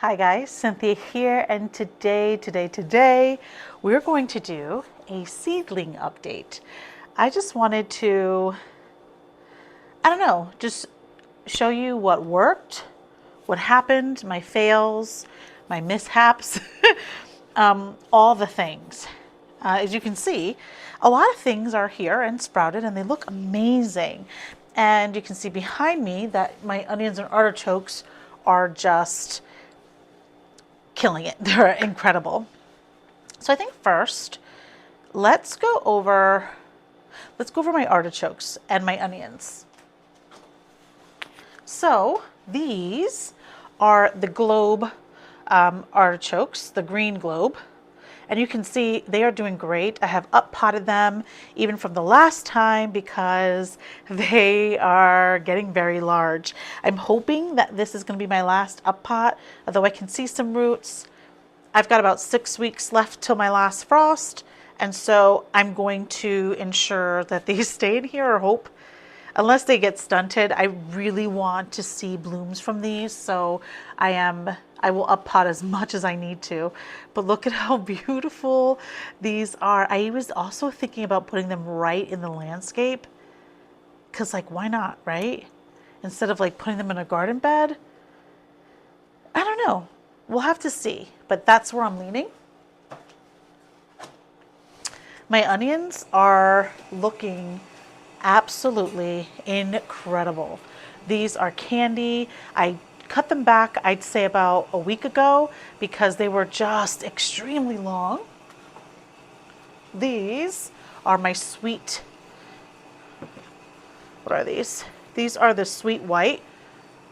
Hi guys, Cynthia here, and today, we're going to do a seedling update. I just wanted to, I don't know, just show you what worked, what happened, my fails, my mishaps, all the things. As you can see, a lot of things are here and sprouted and they look amazing. And you can see behind me that my onions and artichokes are just killing it. They're incredible. So I think first, let's go over my artichokes and my onions. So these are the globe artichokes, the green globe. And you can see they are doing great. I have up potted them even from the last time because they are getting very large. I'm hoping that this is going to be my last up pot, although I can see some roots. I've got about 6 weeks left till my last frost, and so I'm going to ensure that these stay in here, or hope, unless they get stunted. I really want to see blooms from these, so I will up pot as much as I need to. But look at how beautiful these are. I was also thinking about putting them right in the landscape, because like, why not, right? Instead of like putting them in a garden bed. I don't know. We'll have to see, but that's where I'm leaning. My onions are looking absolutely incredible. These are candy. I cut them back, I'd say about a week ago, because they were just extremely long. These are my sweet, what are these? These are the sweet white.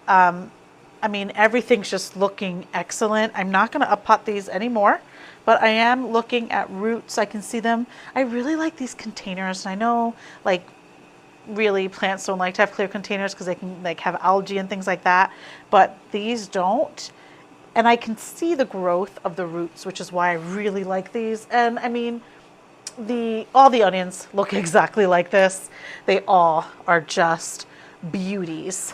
I mean, everything's just looking excellent. I'm not going to up pot these anymore, but I am looking at roots. I can see them. I really like these containers. I know, like, really plants don't like to have clear containers because they can like have algae and things like that, but these don't. And I can see the growth of the roots, which is why I really like these. And I mean, all the onions look exactly like this. They all are just beauties.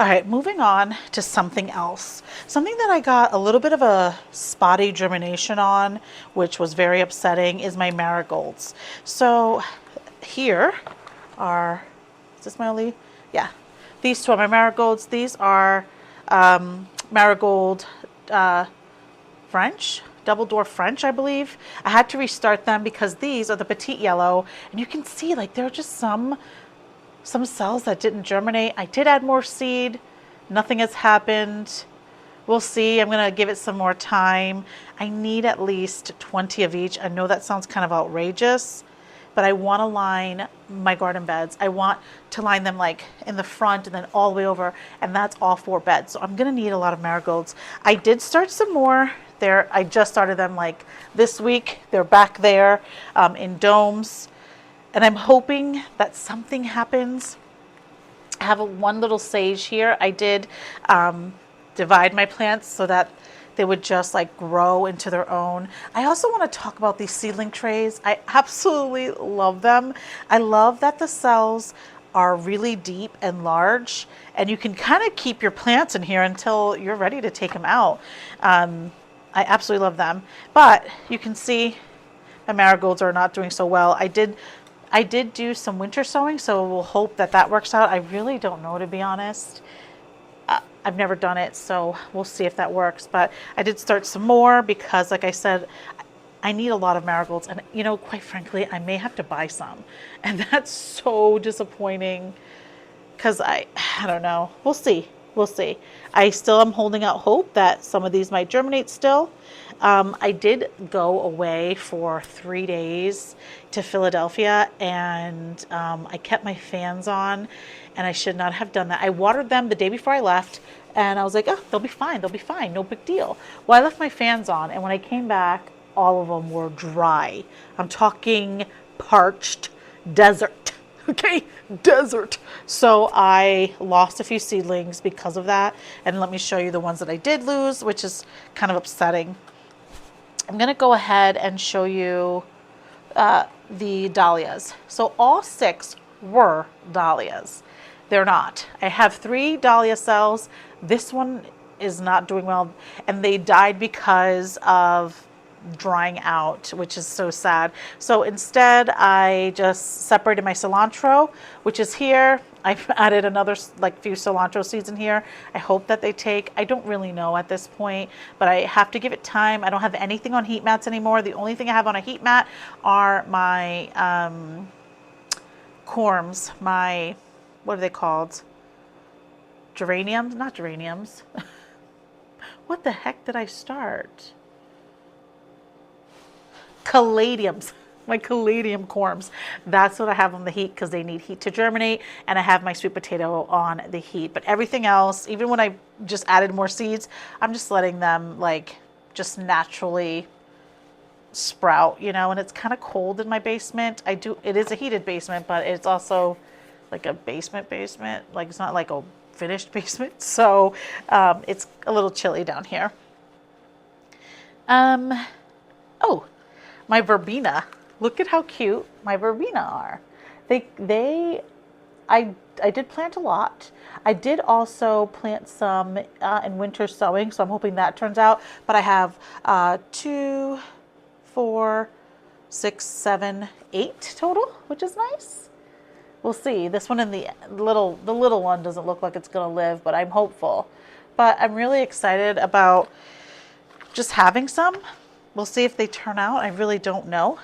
All right, moving on to something else. Something that I got a little bit of a spotty germination on, which was very upsetting, is my marigolds. So here are, is this my only? Yeah. These two are my marigolds. These are marigold French, double dwarf French, I believe. I had to restart them because these are the petite yellow, and you can see like there are just some cells that didn't germinate. I did add more seed. Nothing has happened. We'll see. I'm going to give it some more time. I need at least 20 of each. I know that sounds kind of outrageous, but I want to line my garden beds. I want to line them like in the front and then all the way over, and that's all 4 beds. So I'm going to need a lot of marigolds. I did start some more there. I just started them like this week. They're back there in domes. And I'm hoping that something happens. I have one little sage here. I did divide my plants so that they would just like grow into their own. I also want to talk about these seedling trays. I absolutely love them. I love that the cells are really deep and large, and you can kind of keep your plants in here until you're ready to take them out. I absolutely love them. But you can see my marigolds are not doing so well. I did do some winter sowing, so we'll hope that that works out. I really don't know, to be honest. I've never done it, so we'll see if that works. But I did start some more because, like I said, I need a lot of marigolds. And, you know, quite frankly, I may have to buy some. And that's so disappointing because I don't know. We'll see. We'll see. I still am holding out hope that some of these might germinate still. I did go away for 3 days to Philadelphia, and I kept my fans on, and I should not have done that. I watered them the day before I left, and I was like, oh, they'll be fine. They'll be fine. No big deal. Well, I left my fans on, and when I came back, all of them were dry. I'm talking parched desert. Okay, desert. So I lost a few seedlings because of that. And let me show you the ones that I did lose, which is kind of upsetting. I'm going to go ahead and show you the dahlias. So all 6 were dahlias. They're not. I have 3 dahlia cells. This one is not doing well, and they died because of drying out, which is so sad. So instead, I just separated my cilantro, which is here. I've added another like few cilantro seeds in here. I hope that they take. I don't really know at this point, but I have to give it time. I don't have anything on heat mats anymore. The only thing I have on a heat mat are my corms, my, what are they called? Geraniums? Not geraniums. What the heck did I start? Caladiums. My caladium corms. That's what I have on the heat because they need heat to germinate, and I have my sweet potato on the heat. But everything else, even when I just added more seeds, I'm just letting them like just naturally sprout, you know. And it's kind of cold in my basement. It is a heated basement, but it's also like a basement, like it's not like a finished basement, so it's a little chilly down here. Oh, my verbena. Look at how cute my verbena are. I did plant a lot. I did also plant some in winter sowing, so I'm hoping that turns out. But I have 2, 4, 6, 7, 8 total, which is nice. We'll see. This one in the little one doesn't look like it's going to live, but I'm hopeful. But I'm really excited about just having some. We'll see if they turn out. I really don't know.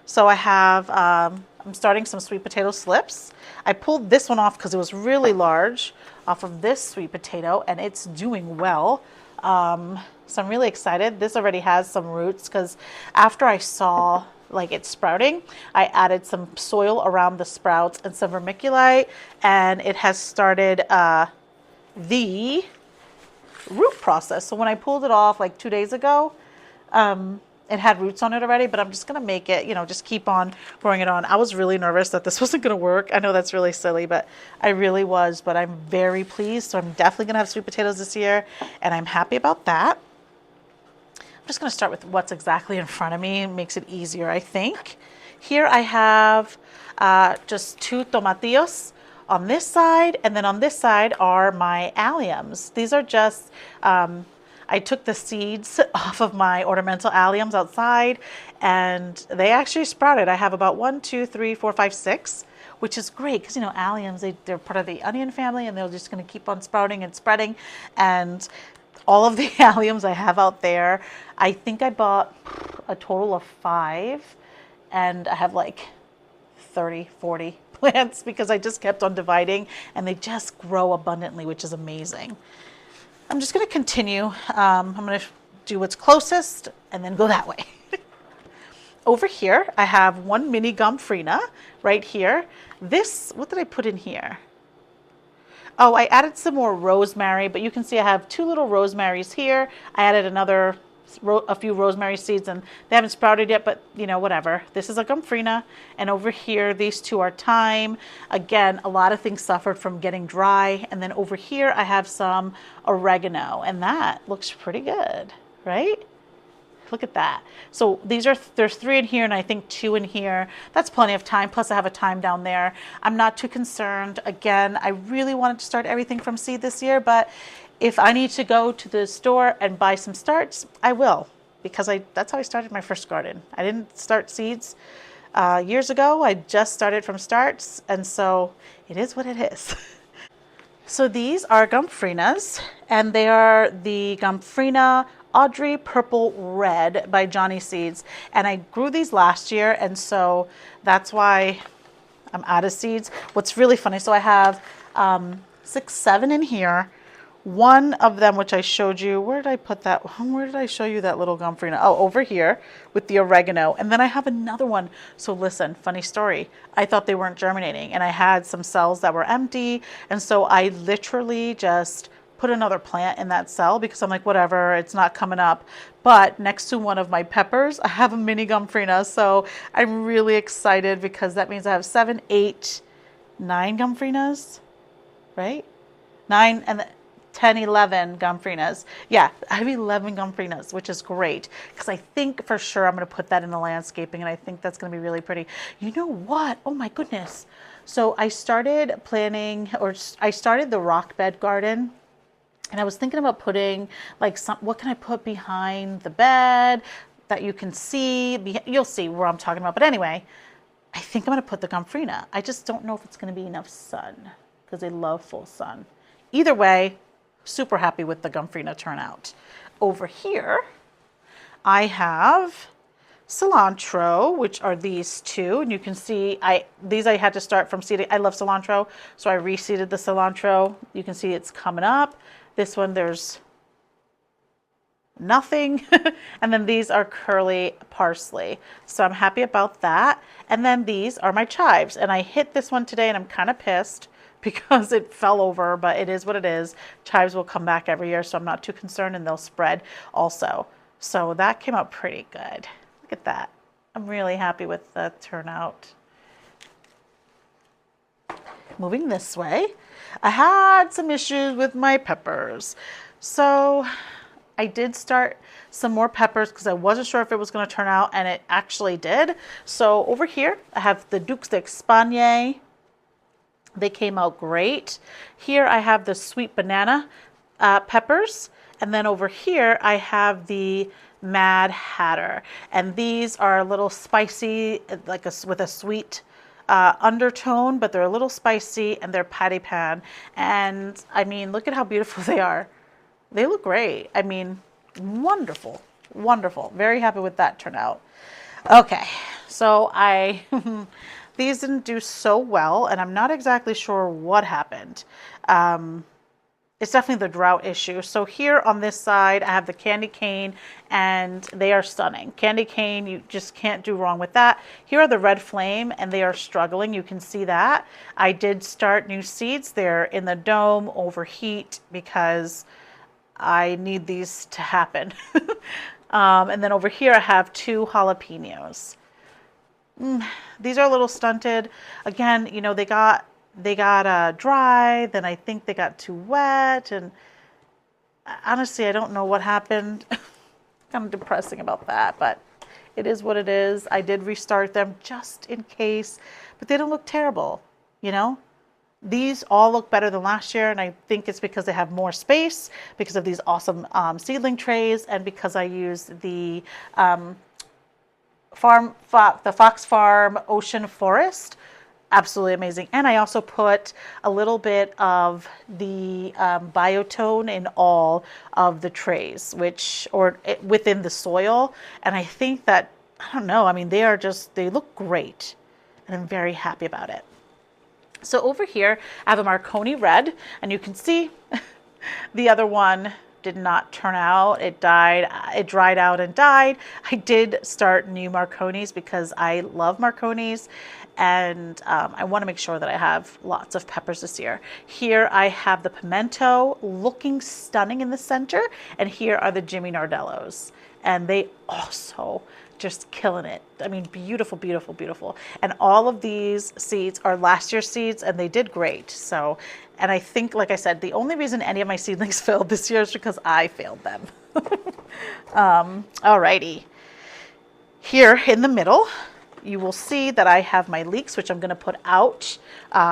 So I have, I'm starting some sweet potato slips. I pulled this one off because it was really large off of this sweet potato, and it's doing well. So I'm really excited. This already has some roots because after I saw like it's sprouting, I added some soil around the sprouts and some vermiculite, and it has started the root process. So when I pulled it off like 2 days ago, it had roots on it already, but I'm just going to make it, just keep on growing it on. I was really nervous that this wasn't going to work. I know that's really silly, but I really was, but I'm very pleased. So I'm definitely going to have sweet potatoes this year, and I'm happy about that. I'm just going to start with what's exactly in front of me. It makes it easier, I think. Here I have just 2 tomatillos on this side, and then on this side are my alliums. These are just, I took the seeds off of my ornamental alliums outside, and they actually sprouted. I have about 1, 2, 3, 4, 5, 6, which is great because, alliums, they're part of the onion family, and they're just going to keep on sprouting and spreading. And all of the alliums I have out there, I think I bought a total of 5, and I have like 30, 40 plants because I just kept on dividing, and they just grow abundantly, which is amazing. I'm just going to continue. I'm going to do what's closest and then go that way. Over here, I have 1 mini gomphrena right here. This, what did I put in here? Oh, I added some more rosemary, but you can see I have 2 little rosemaries here. I added a few rosemary seeds, and they haven't sprouted yet, but whatever. This is a gomphrena, and over here, these 2 are thyme. Again, a lot of things suffered from getting dry, and then over here, I have some oregano, and that looks pretty good, right? Look at that. So there's 3 in here, and I think 2 in here. That's plenty of time. Plus I have a thyme down there. I'm not too concerned. Again, I really wanted to start everything from seed this year, but if I need to go to the store and buy some starts, I will, because that's how I started my first garden. I didn't start seeds years ago. I just started from starts, and so it is what it is. So these are gompphrenas, and they are the Gomphrena Audrey Purple Red by Johnny Seeds. And I grew these last year, and so that's why I'm out of seeds. What's really funny, so I have 6, 7 in here. One of them, which I showed you, where did I put that? Where did I show you that little gomphrena? Oh, over here with the oregano. And then I have another one. So listen, funny story. I thought they weren't germinating, and I had some cells that were empty. And so I literally just put another plant in that cell because I'm like, whatever, it's not coming up. But next to one of my peppers, I have a mini gomphrena. So I'm really excited because that means I have 7, 8, 9 gompphrenas, right? 9 and 10, 11 gompphrenas. Yeah, I have 11 gompphrenas, which is great because I think for sure I'm going to put that in the landscaping, and I think that's going to be really pretty. You know what? Oh my goodness. So I started planning, or I started the rock bed garden And I was thinking about putting like what can I put behind the bed that you can see? You'll see where I'm talking about. But anyway, I think I'm going to put the gomphrena. I just don't know if it's going to be enough sun because they love full sun. Either way, super happy with the gomphrena turnout. Over here, I have cilantro, which are these two, and you can see these I had to start from seeding. I love cilantro, so I reseeded the cilantro. You can see it's coming up. This one there's nothing, and then these are curly parsley, so I'm happy about that. And then these are my chives, and I hit this one today, and I'm kind of pissed because it fell over, but it is what it is. Chives will come back every year, so I'm not too concerned, and they'll spread also. So that came out pretty good. Look at that. I'm really happy with the turnout. Moving this way, I had some issues with my peppers. So I did start some more peppers because I wasn't sure if it was going to turn out, and it actually did. So over here, I have the Dukes d'Espagne. They came out great. Here I have the sweet banana peppers. And then over here, I have the Mad Hatter. And these are a little spicy, like with a sweet undertone, but they're a little spicy, and they're patty pan. And I mean, look at how beautiful they are. They look great. I mean, wonderful, wonderful. Very happy with that turnout. Okay, so these didn't do so well, and I'm not exactly sure what happened. It's definitely the drought issue. So here on this side, I have the candy cane, and they are stunning. Candy cane, you just can't do wrong with that. Here are the red flame, and they are struggling. You can see that. I did start new seeds. They're in the dome, overheat, because I need these to happen. And then over here, I have two jalapenos. These are a little stunted. Again, you know, they got dry, then I think they got too wet, and honestly I don't know what happened. Kind of depressing about that, but it is what it is. I did restart them just in case, but they don't look terrible, you know. These all look better than last year, and I think it's because they have more space because of these awesome seedling trays, and because I use the Fox Farm Ocean Forest. Absolutely amazing. And I also put a little bit of the biotone in all of the trays, within the soil. And I think that, I don't know, I mean, they look great. And I'm very happy about it. So over here, I have a Marconi red, and you can see the other one did not turn out. It dried out and died. I did start new Marconis because I love Marconis, and I want to make sure that I have lots of peppers this year. Here I have the pimento looking stunning in the center, and here are the Jimmy Nardellos, and they also just killing it. I mean, beautiful, beautiful, beautiful. And all of these seeds are last year's seeds, and they did great. So, and I think, like I said, the only reason any of my seedlings failed this year is because I failed them. Alrighty. Here in the middle, you will see that I have my leeks, which I'm going to put out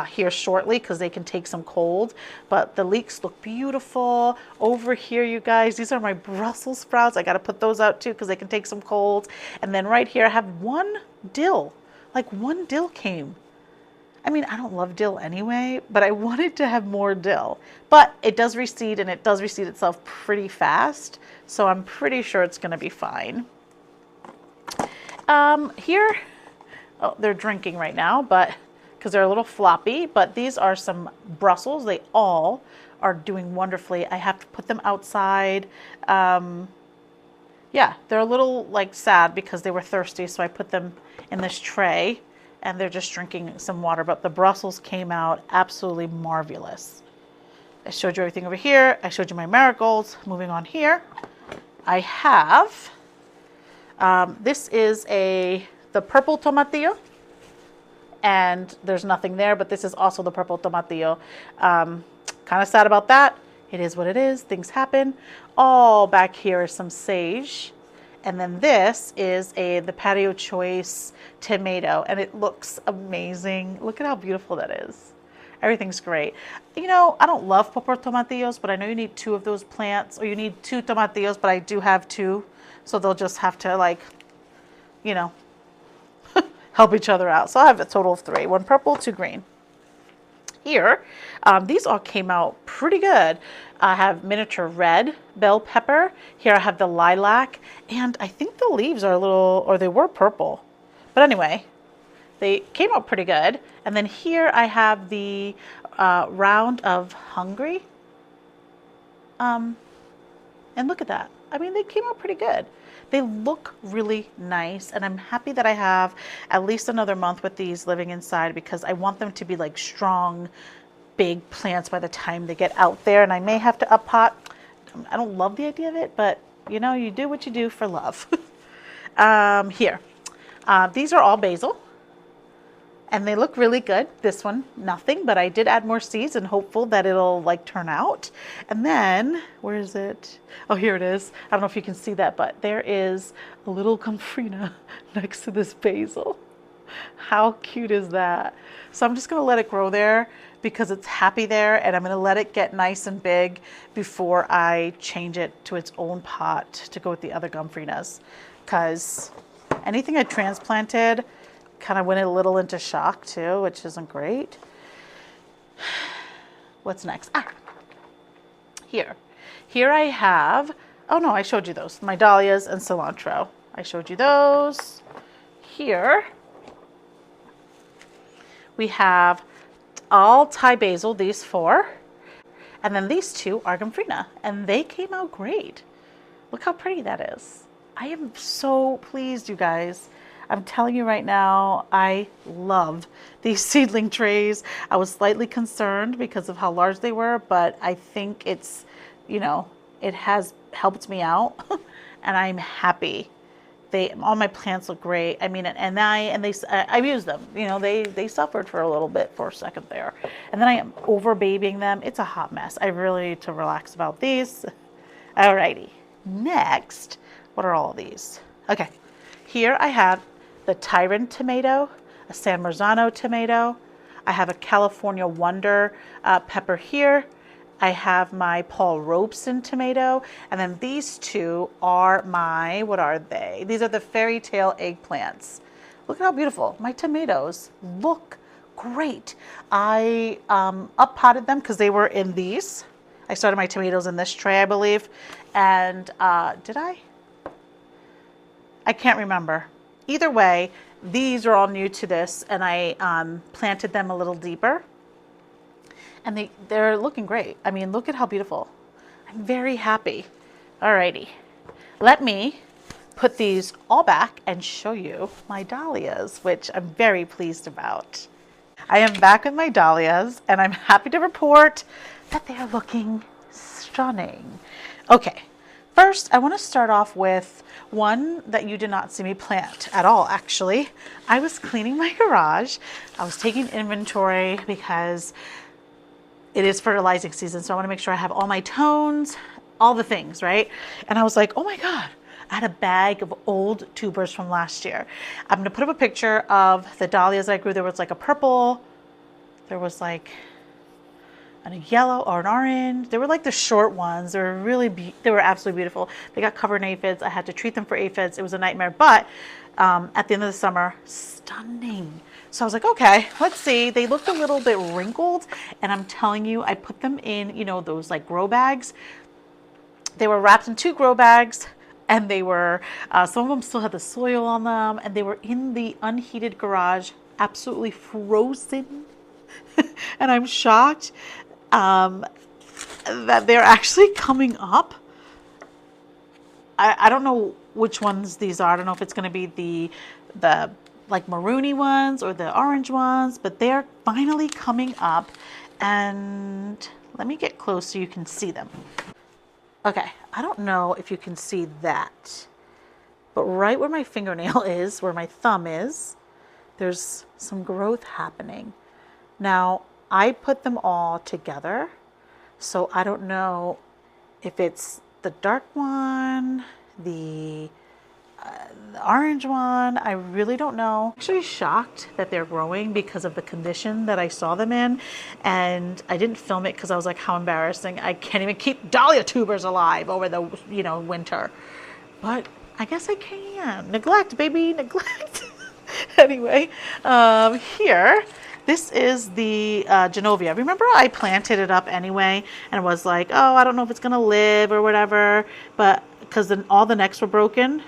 here shortly because they can take some cold. But the leeks look beautiful. Over here, you guys, these are my Brussels sprouts. I got to put those out too because they can take some cold. And then right here, I have one dill. Like one dill came. I mean, I don't love dill anyway, but I wanted to have more dill. But it does reseed, and it does reseed itself pretty fast. So I'm pretty sure it's going to be fine. Here, oh, they're drinking right now, but because they're a little floppy, but these are some Brussels. They all are doing wonderfully. I have to put them outside. Yeah, they're a little like sad because they were thirsty, so I put them in this tray, and they're just drinking some water, but the Brussels came out absolutely marvelous. I showed you everything over here. I showed you my marigolds. Moving on here, I have, this is the purple tomatillo, and there's nothing there, but this is also the purple tomatillo. Kind of sad about that. It is what it is. Things happen. All back here is some sage. And then this is the Patio Choice tomato, and it looks amazing. Look at how beautiful that is. Everything's great. You know, I don't love pupper tomatillos, but I know you need two of those plants, or you need two tomatillos, but I do have two. So they'll just have to, like, you know, help each other out. So I have a total of three, one purple, two green. Here, these all came out pretty good. I have miniature red bell pepper. Here I have the lilac, and I think the leaves are a little, or they were purple. But anyway, they came out pretty good. And then here I have the round of hungry. And look at that. I mean, they came out pretty good. They look really nice, and I'm happy that I have at least another month with these living inside, because I want them to be like strong, big plants by the time they get out there. And I may have to up pot. I don't love the idea of it, but you know, you do what you do for love. Here, these are all basil, and they look really good. This one, nothing, but I did add more seeds and hopeful that it'll like turn out. And then, where is it? Oh, here it is. I don't know if you can see that, but there is a little comfrena next to this basil. How cute is that? So I'm just gonna let it grow there because it's happy there, and I'm gonna let it get nice and big before I change it to its own pot to go with the other gumfrenas. Because anything I transplanted kind of went a little into shock too, which isn't great. What's next? Here I have, oh no, I showed you those, my dahlias and cilantro. I showed you those. Here we have all Thai basil, these four, and then these two are gumfrena, and they came out great. Look how pretty that is. I am so pleased, you guys. I'm telling you right now, I love these seedling trays. I was slightly concerned because of how large they were, but I think it's, you know, it has helped me out and I'm happy. All my plants look great. I mean, I've used them, you know, they suffered for a little bit for a second there. And then I am over babying them. It's a hot mess. I really need to relax about these. Alrighty. Next, what are all of these? Okay. Here I have the Tyron tomato, a San Marzano tomato. I have a California Wonder pepper here. I have my Paul Robeson tomato. And then these two are my, what are they? These are the fairy tale eggplants. Look at how beautiful. My tomatoes look great. I up potted them because they were in these. I started my tomatoes in this tray, I believe. And did I? I can't remember. Either way, these are all new to this, and I planted them a little deeper. And they're looking great. I mean, look at how beautiful. I'm very happy. Alrighty. Let me put these all back and show you my dahlias, which I'm very pleased about. I am back with my dahlias, and I'm happy to report that they are looking stunning. Okay. First, I want to start off with one that you did not see me plant at all, actually. I was cleaning my garage. I was taking inventory because it is fertilizing season, so I want to make sure I have all my tones, all the things, right? And I was like, oh my God, I had a bag of old tubers from last year. I'm going to put up a picture of the dahlias I grew. There was like a purple, there was like and a yellow or an orange. They were like the short ones. They were they were absolutely beautiful. They got covered in aphids. I had to treat them for aphids. It was a nightmare, but at the end of the summer, stunning. So I was like, okay, let's see. They looked a little bit wrinkled, and I'm telling you, I put them in, you know, those like grow bags. They were wrapped in 2 grow bags, and they were, some of them still had the soil on them, and they were in the unheated garage, absolutely frozen. And I'm shocked that they're actually coming up. I don't know which ones these are. I don't know if it's going to be the like maroony ones or the orange ones, but they're finally coming up. And let me get close so you can see them. Okay, I don't know if you can see that, but right where my fingernail is, where my thumb is, there's some growth happening. Now, I put them all together, so I don't know if it's the dark one, the The orange one, I really don't know. I'm actually shocked that they're growing because of the condition that I saw them in. And I didn't film it because I was like, how embarrassing. I can't even keep dahlia tubers alive over the, winter. But I guess I can. Neglect, baby, neglect. Anyway, here, this is the Genovia. Remember I planted it up anyway and was like, oh, I don't know if it's going to live or whatever. But because then all the necks were broken.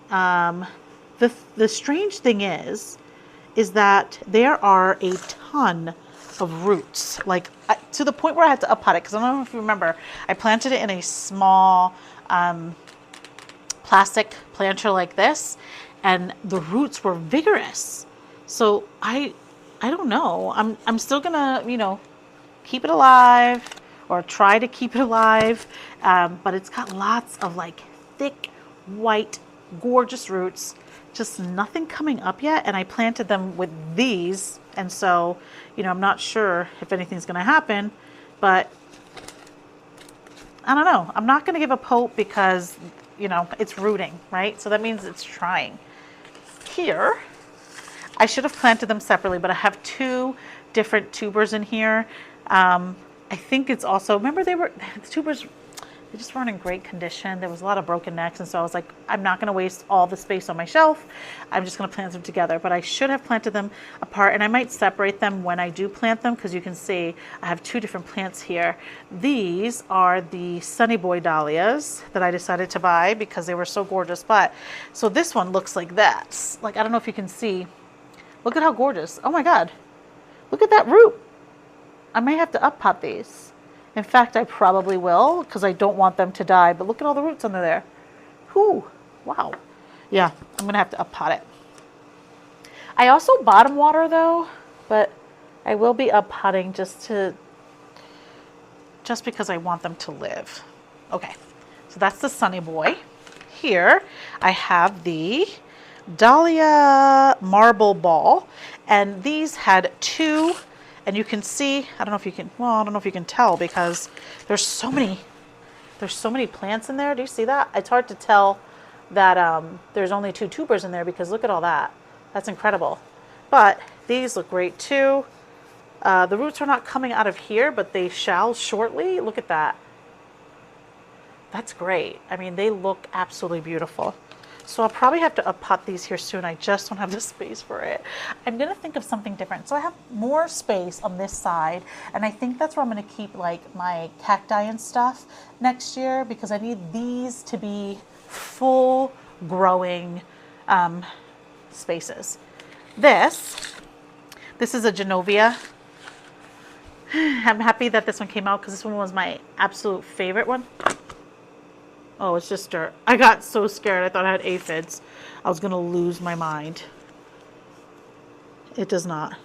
The strange thing is that there are a ton of roots, like to the point where I had to up-pot it. Because I don't know if you remember, I planted it in a small plastic planter like this, and the roots were vigorous. So I don't know. I'm still gonna keep it alive or try to keep it alive, but it's got lots of like thick white gorgeous roots, just nothing coming up yet. And I planted them with these, and so I'm not sure if anything's gonna happen, but I don't know. I'm not gonna give up hope because it's rooting, right? So that means it's trying. Here, I should have planted them separately, but I have two different tubers in here. I think it's also, remember the tubers, they just weren't in great condition. There was a lot of broken necks, and so I was like, I'm not going to waste all the space on my shelf. I'm just going to plant them together, but I should have planted them apart, and I might separate them when I do plant them, because you can see I have two different plants here. These are the Sunny Boy dahlias that I decided to buy because they were so gorgeous. But so this one looks like that. Like, I don't know if you can see. Look at how gorgeous. Oh my God. Look at that root. I may have to up-pot these. In fact, I probably will because I don't want them to die. But look at all the roots under there. Whew. Wow. Yeah, I'm going to have to up-pot it. I also bottom water though, but I will be up-potting just because I want them to live. Okay, so that's the Sunny Boy. Here I have the Dahlia Marble Ball, and these had two. And you can see, I don't know if you can tell because there's so many plants in there. Do you see that? It's hard to tell that there's only two tubers in there because look at all that. That's incredible. But these look great too. The roots are not coming out of here, but they shall shortly. Look at that. That's great. I mean, they look absolutely beautiful. So I'll probably have to up-pot these here soon. I just don't have the space for it. I'm going to think of something different. So I have more space on this side, and I think that's where I'm going to keep like my cacti and stuff next year because I need these to be full growing spaces. This is a Genovia. I'm happy that this one came out because this one was my absolute favorite one. Oh, it's just dirt. I got so scared. I thought I had aphids. I was going to lose my mind. It does not.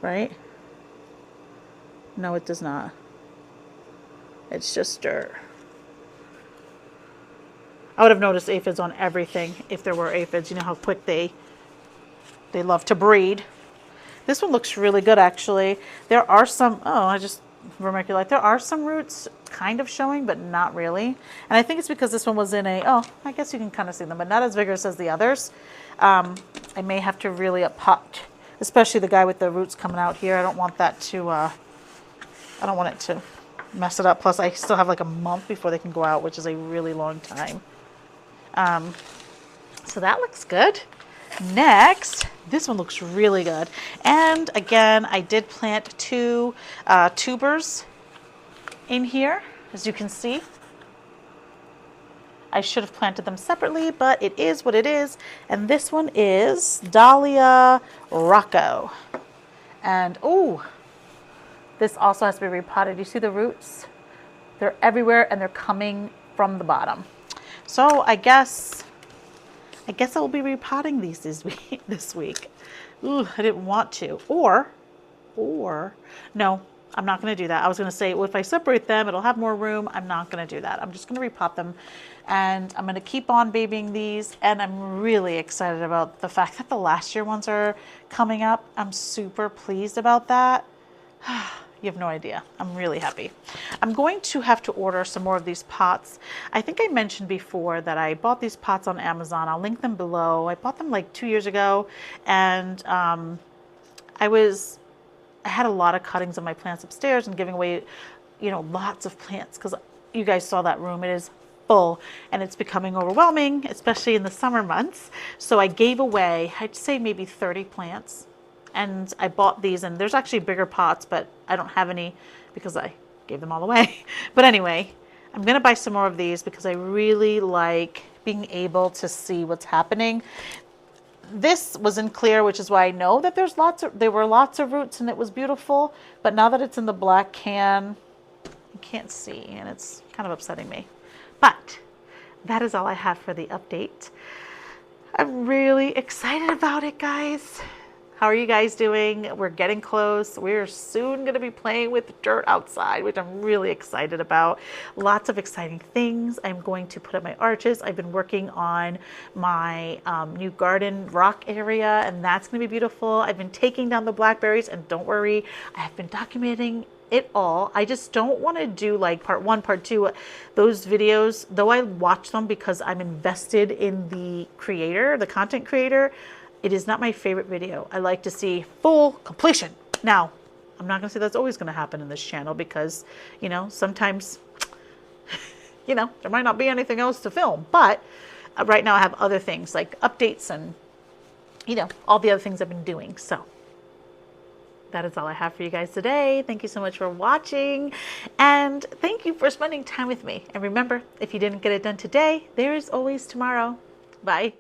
Right? No, it does not. It's just dirt. I would have noticed aphids on everything if there were aphids. You know how quick they love to breed. This one looks really good, actually. There are some, vermiculite. There are some roots kind of showing, but not really. And I think it's because this one was in I guess you can kind of see them, but not as vigorous as the others. I may have to really up-pot, especially the guy with the roots coming out here. I don't want that to, I don't want it to mess it up. Plus, I still have like a month before they can go out, which is a really long time. So that looks good. Next, this one looks really good. And again, I did plant two tubers in here, as you can see. I should have planted them separately, but it is what it is. And this one is Dahlia Rocco. And this also has to be repotted. You see the roots? They're everywhere and they're coming from the bottom. So I guess I will be repotting these this week. Ooh, I didn't want to. Or, no, I'm not going to do that. I was going to say, well, if I separate them, it'll have more room. I'm not going to do that. I'm just going to repot them. And I'm going to keep on babying these. And I'm really excited about the fact that the last year ones are coming up. I'm super pleased about that. You have no idea. I'm really happy. I'm going to have to order some more of these pots. I think I mentioned before that I bought these pots on Amazon. I'll link them below. I bought them like 2 years ago, and I had a lot of cuttings of my plants upstairs and giving away, lots of plants because you guys saw that room. It is full and it's becoming overwhelming, especially in the summer months. So I gave away, I'd say maybe 30 plants. And I bought these, and there's actually bigger pots, but I don't have any because I gave them all away. But anyway, I'm going to buy some more of these because I really like being able to see what's happening. This was in clear, which is why I know that there were lots of roots and it was beautiful. But now that it's in the black can, you can't see, and it's kind of upsetting me. But that is all I have for the update. I'm really excited about it, guys. How are you guys doing? We're getting close. We're soon going to be playing with dirt outside, which I'm really excited about. Lots of exciting things. I'm going to put up my arches. I've been working on my new garden rock area, and that's going to be beautiful. I've been taking down the blackberries, and don't worry, I have been documenting it all. I just don't want to do like part 1, part 2. Those videos, though I watch them because I'm invested in the creator, the content creator, it is not my favorite video. I like to see full completion. Now, I'm not going to say that's always going to happen in this channel because, sometimes, there might not be anything else to film. But right now I have other things like updates and, all the other things I've been doing. So that is all I have for you guys today. Thank you so much for watching. And thank you for spending time with me. And remember, if you didn't get it done today, there is always tomorrow. Bye.